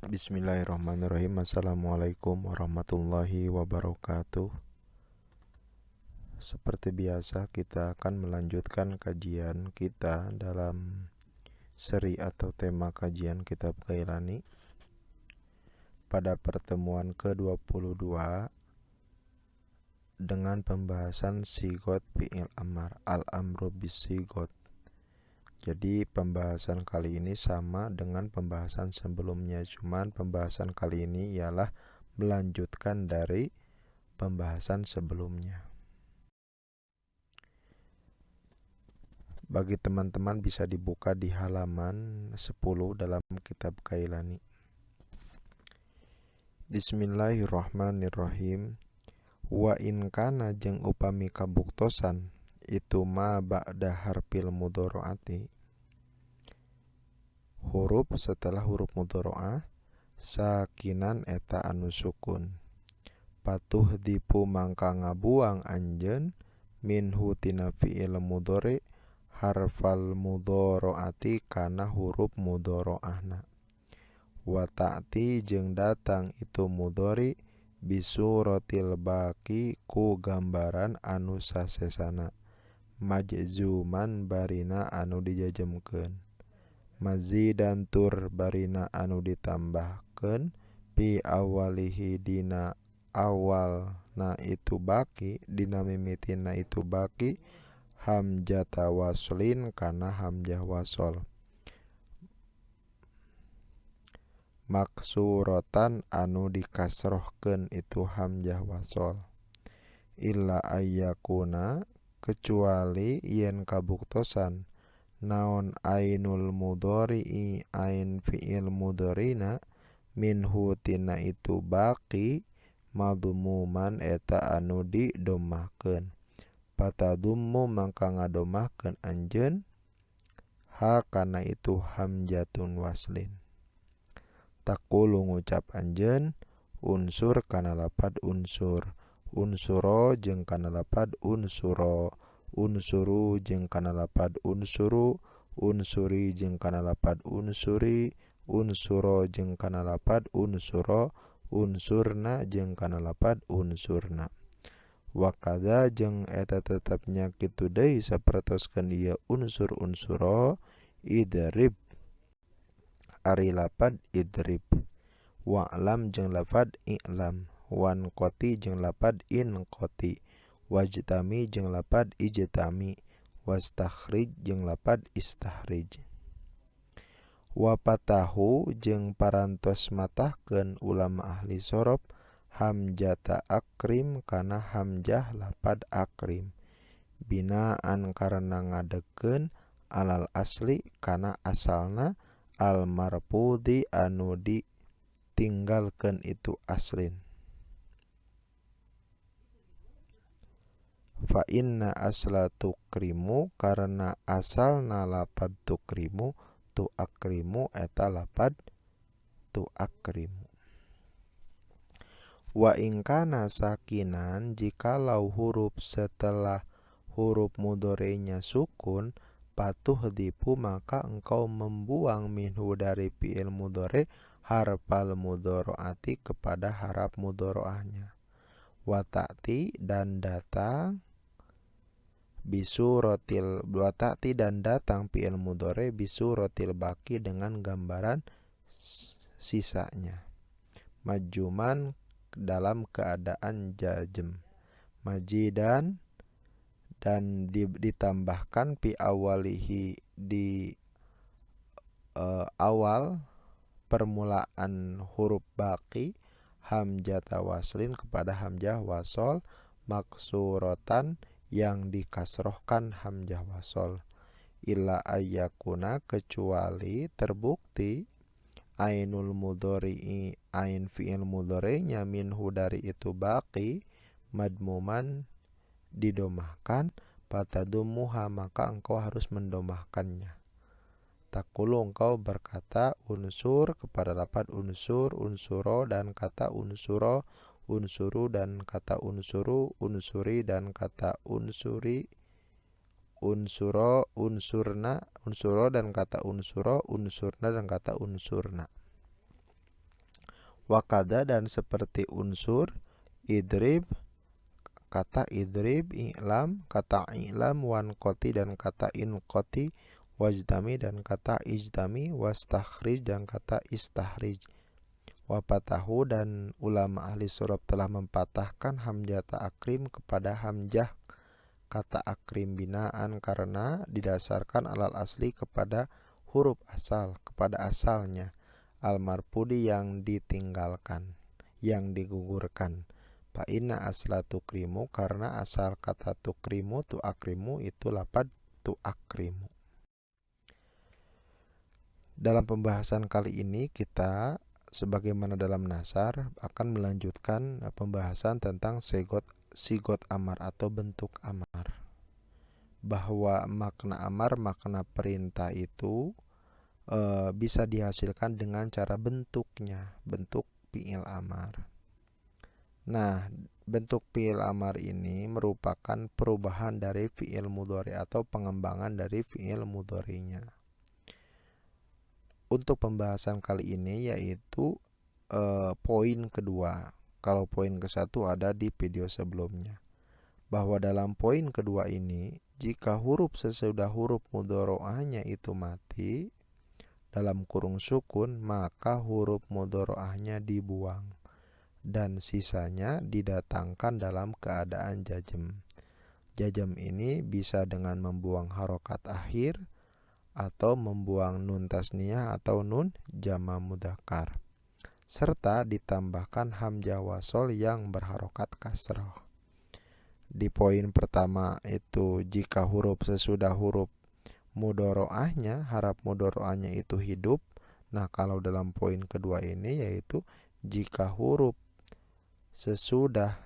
Bismillahirrahmanirrahim. Assalamualaikum warahmatullahi wabarakatuh. Seperti biasa, kita akan melanjutkan kajian kita dalam seri atau tema kajian kitab Ghailani. Pada pertemuan ke-22 dengan pembahasan sigot fi'il amar, al-amru bisigot. Jadi pembahasan kali ini sama dengan pembahasan sebelumnya, cuman pembahasan kali ini ialah melanjutkan dari pembahasan sebelumnya. Bagi teman-teman bisa dibuka di halaman 10 dalam kitab Ghailani. Bismillahirrahmanirrahim. Wa in kana jeung upami kabuktosan itu ma ba'da harfil mudharaati, huruf setelah huruf mudharaah sakinan eta anu sukun, patuh dipu mangka ngabuang anjeun minhu tina fi'il mudhari harfal mudharaati kana huruf mudharaahna. Wa ta'ti jeung datang itu mudhari bisuratil baqi ku gambaran anu sasesana, majzuman barina anu dijajemkeun, mazidan tur barina anu ditambahkeun, pi awalihi dina awalna itu baqi, dina mimitina itu baqi, hamjata waslin kana hamjah wasol, maksuratan anu dikasrohkeun itu hamjah wasol, illa ayyakuna kecuali yen kabuktosan naon ainul mudhari'i ain fi'il mudharina minhu tina itu baqi madhumuman eta anu didomahkeun, patadummu mangka ngadomahkeun anjeun ha kana itu hamjatun waslin. Taqulu ngucap anjeun unsur kana lapad unsur, unsuro jeung kana lapad unsuro, unsuru jeung kana lapad unsuru, unsuri jeung kana lapad unsuri, unsuro jeung kana lapad unsuro, unsurna jeung kana lapad unsurna. Wa kadza jeung eta tetepnya kitu deui sapertoskeun ieu unsur unsuro idrib ari lapad idrib, wa'lam jeung lapad i'lam, wan qoti jeung lapad in qoti, wajtami jeung lapad ijtami, wastakhrij jeung lapad istakhrij. Wa patahu jeung parantos matahkeun ulama ahli sorof hamjata akrim kana hamjah lapad akrim, binaan karena ngadegkeun alal asli kana asalna, al marfudi anu ditinggalkeun itu aslin. Fa inna asla tukrimu karena asalna lapad tukrimu tu akrimu eta lapad tu akrimu. Wa in kana sakinan jikalau huruf setelah huruf mudhari'nya sukun, patuh dipu maka engkau membuang minhu dari fi'il mudhari harfal mudharaati kepada haraf mudharaahnya. Wa ta'ti dan datang bisuratil, wa ta'ti dan datang fi'il mudhari bisuratil baqi dengan gambaran sisanya, majuman dalam keadaan jazm, majidan dan ditambahkan pi awalihi di awal permulaan huruf baqi hamjata waslin kepada hamjah wasol, maksuratan yang dikasrohkan hamjah wasol, illa ayyakuna kecuali terbukti ainul mudhari'i ain fi'il mudhari'nya minhu dari itu baqi madmuman didomahkan, patadumuha maka engkau harus mendomahkannya. Taqulu engkau berkata unsur kepada lapad unsur, unsuro dan kata unsuro, unsuru dan kata unsuru, unsuri dan kata unsuri, unsuro, unsurna, unsuro dan kata unsuro, unsurna dan kata unsurna. Wakada dan seperti unsur idrib, kata idrib, i'lam, kata i'lam, wankoti dan kata inkoti, wajdami dan kata ijdami, wastakhrij dan kata istakhrij. Wapatahu dan ulama ahli surab telah mempatahkan hamzata akrim kepada hamzah kata akrim binaan karena didasarkan alal asli kepada huruf asal, kepada asalnya, al-marfudi yang ditinggalkan, yang digugurkan. Fa inna asla tukrimu, karena asal kata tukrimu, tu akrimu itu lapad tu akrimu. Dalam pembahasan kali ini kita sebagaimana dalam nasar akan melanjutkan pembahasan tentang sigot amar atau bentuk amar. Bahwa makna amar, makna perintah itu bisa dihasilkan dengan cara bentuknya, bentuk fi'il amar. Nah, bentuk fi'il amar ini merupakan perubahan dari fi'il mudhari atau pengembangan dari fi'il mudhari'nya. Untuk pembahasan kali ini yaitu poin kedua. Kalau poin ke-1 ada di video sebelumnya. Bahwa dalam poin kedua ini, jika huruf sesudah huruf mudhari'ahnya itu mati dalam kurung sukun, maka huruf mudhari'ahnya dibuang dan sisanya didatangkan dalam keadaan jazm. Jazm ini bisa dengan membuang harokat akhir atau membuang nun tasniyah atau nun jama mudzakkar, serta ditambahkan hamzah wasol yang berharokat kasrah. Di poin pertama itu jika huruf sesudah huruf mudhari'ahnya, haraf mudhari'ahnya itu hidup. Nah, kalau dalam poin kedua ini yaitu jika huruf sesudah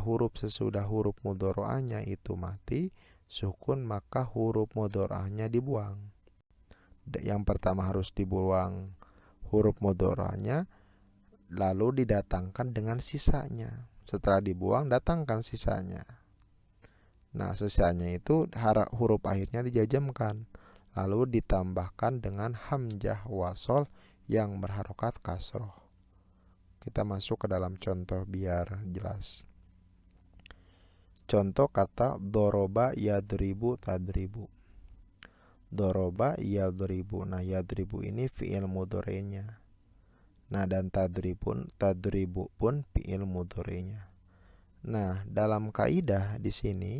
huruf mudhari'ahnya itu mati sukun, maka huruf mudhari'ahnya dibuang. Yang pertama harus dibuang huruf mudhari'ahnya, lalu didatangkan dengan sisanya. Setelah dibuang, datangkan sisanya. Nah, sisanya itu huruf akhirnya dijajamkan, lalu ditambahkan dengan hamzah wasol yang berharokat kasroh. Kita masuk ke dalam contoh biar jelas. Contoh kata doroba yadribu tadribu. Doroba yadribu. Nah, yadribu ini fi'il mudhari'nya. Nah, dan tadribu pun fi'il mudhari'nya. Nah, dalam kaidah di sini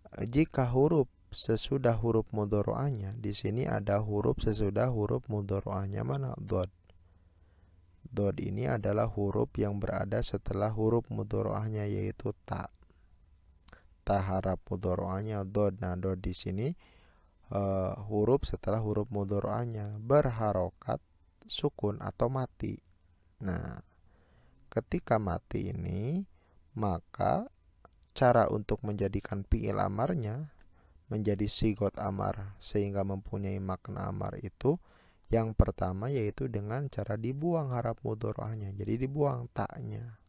jika huruf sesudah huruf mudhari'ahnya, di sini ada huruf sesudah huruf mudhari'ahnya mana? Dod. Dod ini adalah huruf yang berada setelah huruf mudhari'ahnya yaitu ta. Ta haraf mudhari'ahnya dod. Nah, dod di sini huruf setelah huruf mudhari'ahnya berharokat sukun atau mati. Nah, ketika mati ini, maka cara untuk menjadikan fi'il amarnya menjadi sigot amar sehingga mempunyai makna amar itu yang pertama yaitu dengan cara dibuang haraf mudhari'ahnya. Jadi dibuang taknya.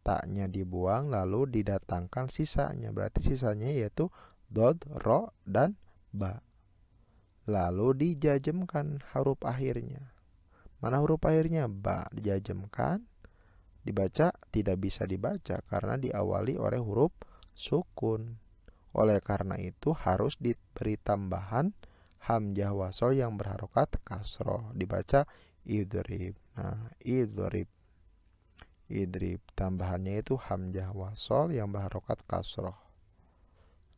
Taknya dibuang lalu didatangkan sisanya. Berarti sisanya yaitu dod, ro, dan ba. Lalu dijajemkan huruf akhirnya. Mana huruf akhirnya? Ba. Dijajemkan. Dibaca tidak bisa dibaca karena diawali oleh huruf sukun. Oleh karena itu harus diberi tambahan hamzah wasol yang berharokat kasroh. Dibaca idrib. Nah, idrib. Idrib. Tambahannya itu hamzah wasol yang berharokat kasroh.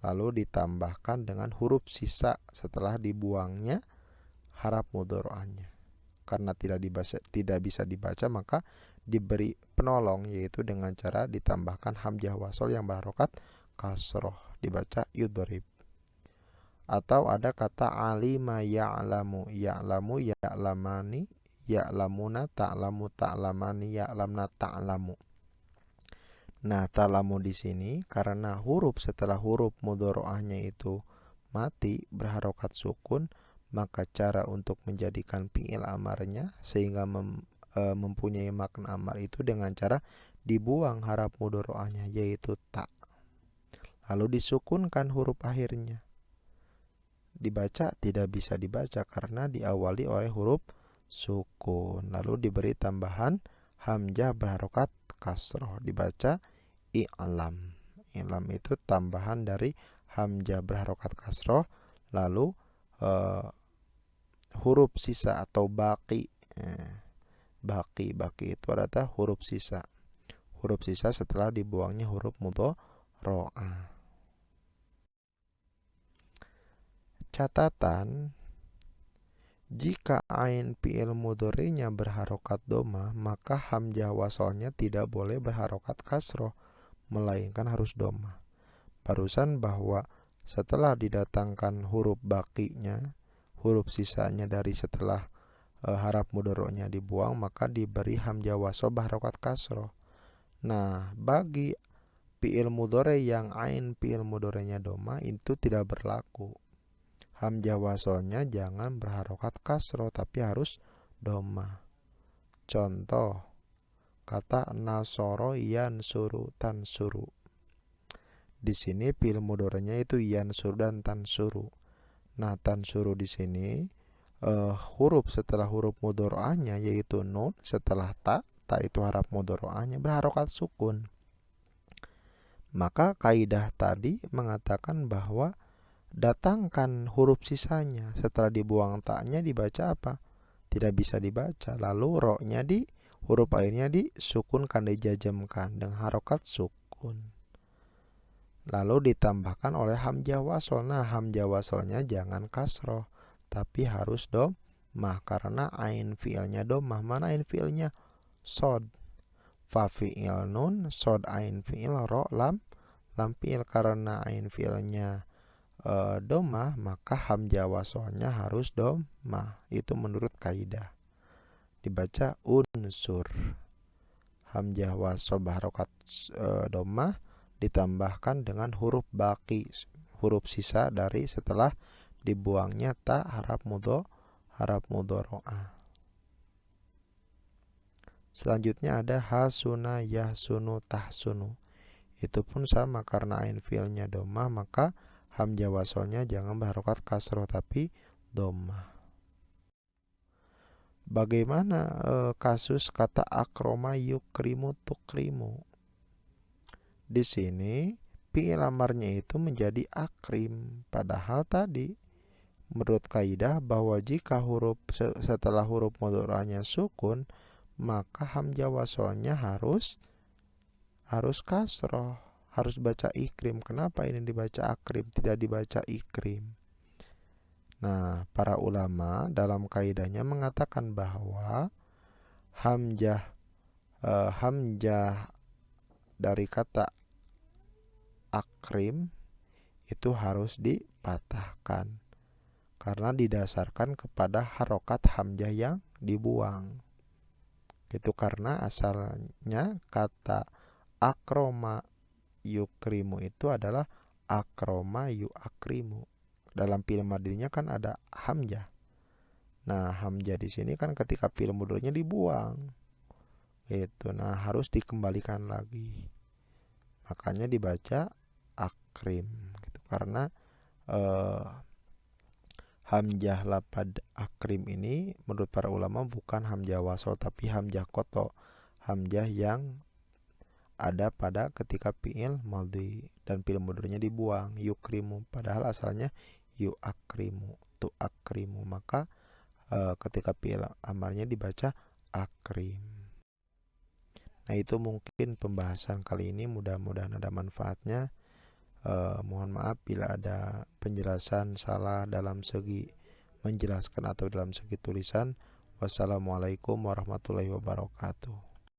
Lalu ditambahkan dengan huruf sisa setelah dibuangnya haraf mudhari'ahnya. Karena tidak bisa dibaca, maka diberi penolong yaitu dengan cara ditambahkan hamzah wasol yang berharokat kasroh. Dibaca yudrib. Atau ada kata alima ya'lamu, ya'lamu, ya'lamani, ya'lamuna, ta'lamu, ta'lamani, ya'lamna, ta'lamu. Nah, ta'lamu di sini karena huruf setelah huruf mudhari'ahnya itu mati berharokat sukun, maka cara untuk menjadikan fi'il amarnya sehingga mempunyai makna amar itu dengan cara dibuang haraf mudhari'ahnya yaitu ta. Lalu disukunkan huruf akhirnya. Dibaca tidak bisa dibaca karena diawali oleh huruf sukun. Lalu diberi tambahan hamzah berharokat kasroh, dibaca i'lam. I'lam itu tambahan dari hamzah berharokat kasroh, lalu huruf sisa atau baki. Baki itu adalah huruf sisa. Huruf sisa setelah dibuangnya huruf mudhari'ah. Catatan, jika ain fi'il mudhari'nya berharokat dhamma, maka hamzah wasalnya tidak boleh berharokat kasroh, melainkan harus dhamma. Barusan bahwa setelah didatangkan huruf bakinya, huruf sisanya dari setelah harap mudhari'nya dibuang, maka diberi hamzah wasal berharokat kasroh. Nah, bagi fi'il mudhari' yang ain fi'il mudhari'nya dhamma itu tidak berlaku. Hamzah wasalnya jangan berharokat kasroh, tapi harus dhamma. Contoh, kata nasoro yansuru tansuru. Di sini fi'il mudhari'nya itu yansuru dan tansuru. Nah, tansuru di sini huruf setelah huruf mudhari'ahnya yaitu nun, setelah ta itu harap mudhari'ahnya berharokat sukun. Maka kaidah tadi mengatakan bahwa datangkan huruf sisanya, setelah dibuang taknya dibaca apa? Tidak bisa dibaca. Lalu ro-nya huruf akhirnya disukunkan, dijajamkan dengan harokat sukun. Lalu ditambahkan oleh hamzah wasal. Nah, hamzah wasalnya jangan kasroh, tapi harus dhammah karena ain fi'ilnya dhammah. Mana ain fi'ilnya? Sod. Fa fi'il nun, sod ain fi'il, ro lam fi'il. Karena ain fi'ilnya dhammah, maka hamzah wasalnya harus dhammah. Itu menurut kaidah. Dibaca unsur. Hamzah wasal berharokat dhammah ditambahkan dengan huruf baki, huruf sisa dari setelah dibuangnya ta harap mudhari'ah. Selanjutnya ada hasuna yahsunu tahsunu. Itu pun sama, karena ain fi'ilnya dhammah maka hamzah wasalnya jangan berharokat kasroh tapi dhammah. Bagaimana kasus kata akroma yukrimu tukrimu? Di sini fi'il amarnya itu menjadi akrim, padahal tadi menurut kaidah bahwa jika huruf setelah huruf mudhari'ahnya sukun, maka hamzah wasalnya harus kasroh, harus baca ikrim. Kenapa ini dibaca akrim, tidak dibaca ikrim? Nah, para ulama dalam kaidahnya mengatakan bahwa hamzah dari kata akrim itu harus dipatahkan karena didasarkan kepada harokat hamzah yang dibuang. Itu karena asalnya kata akroma yukrimu itu adalah akroma yuakrimu. Dalam fi'il madhinya kan ada hamzah. Nah, hamzah di sini kan ketika fi'il mudhari'nya dibuang. Itu nah harus dikembalikan lagi. Makanya dibaca akrim gitu. Karena hamzah lapad akrim ini menurut para ulama bukan hamzah wasal tapi hamzah koto, hamzah yang ada pada ketika fi'il madhi dan fi'il mudhari'nya dibuang, yukrimu, padahal asalnya yuakrimu, tuakrimu. Maka ketika fi'il amarnya dibaca akrim. Nah, itu mungkin pembahasan kali ini, mudah-mudahan ada manfaatnya. Mohon maaf bila ada penjelasan salah dalam segi menjelaskan atau dalam segi tulisan. Wassalamualaikum warahmatullahi wabarakatuh.